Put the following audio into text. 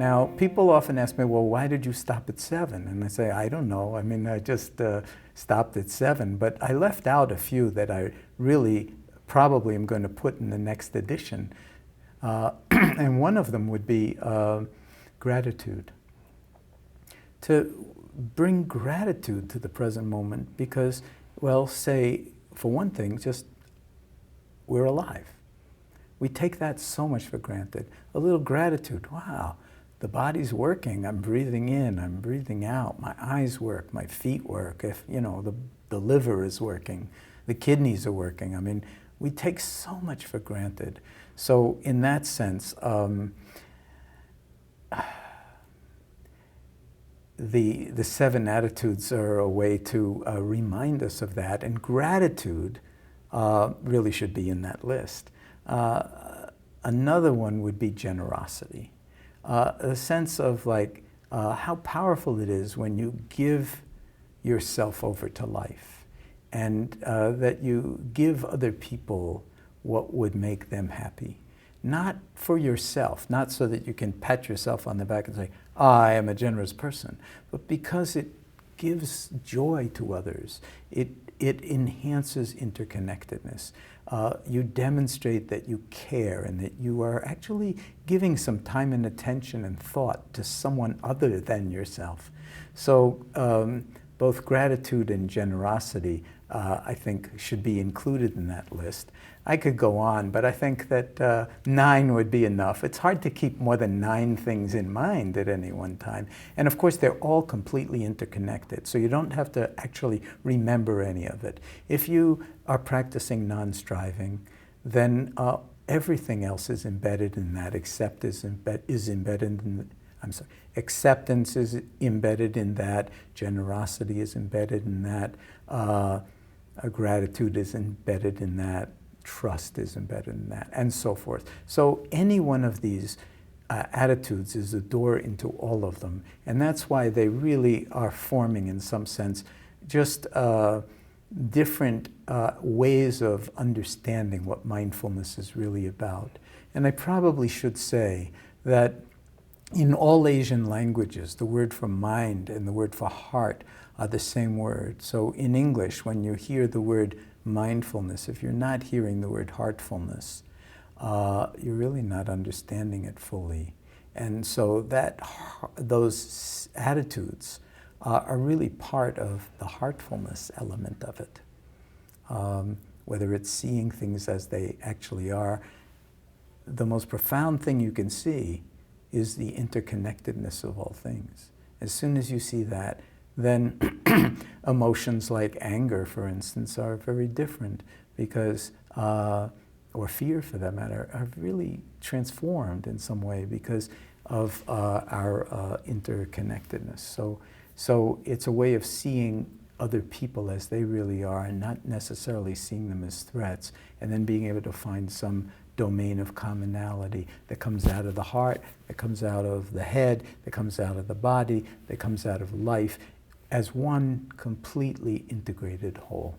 Now, people often ask me, well, why did you stop at 7? And I say, I don't know. I mean, I just stopped at 7. But I left out a few that I really probably am going to put in the next edition. And one of them would be gratitude. To bring gratitude to the present moment because, well, say, for one thing, just we're alive. We take that so much for granted. A little gratitude. Wow, the body's working. I'm breathing in, I'm breathing out. My eyes work, my feet work. If, you know, the liver is working, the kidneys are working. I mean, we take so much for granted. So in that sense, the 7 attitudes are a way to remind us of that, and gratitude really should be in that list. Another one would be generosity. A sense of like how powerful it is when you give yourself over to life, and that you give other people what would make them happy. Not for yourself, not so that you can pat yourself on the back and say, I am a generous person, but because it gives joy to others. It enhances interconnectedness. You demonstrate that you care and that you are actually giving some time and attention and thought to someone other than yourself. So both gratitude and generosity, I think, should be included in that list. I could go on, but I think that 9 would be enough. It's hard to keep more than 9 things in mind at any one time. And of course, they're all completely interconnected, so you don't have to actually remember any of it. If you are practicing non-striving, then everything else is embedded in that. Acceptance is embedded in acceptance is embedded in that. Generosity is embedded in that. Gratitude is embedded in that. Trust is embedded in that, and so forth. So any one of these attitudes is a door into all of them, and that's why they really are forming, in some sense, just different ways of understanding what mindfulness is really about. And I probably should say that in all Asian languages, the word for mind and the word for heart are the same word. So in English, when you hear the word mindfulness, if you're not hearing the word heartfulness, you're really not understanding it fully. And so those attitudes are really part of the heartfulness element of it. Whether it's seeing things as they actually are, the most profound thing you can see is the interconnectedness of all things. As soon as you see that, then emotions like anger, for instance, are very different because, or fear for that matter, are really transformed in some way because of our interconnectedness. So it's a way of seeing other people as they really are and not necessarily seeing them as threats, and then being able to find some domain of commonality that comes out of the heart, that comes out of the head, that comes out of the body, that comes out of life, as one completely integrated whole.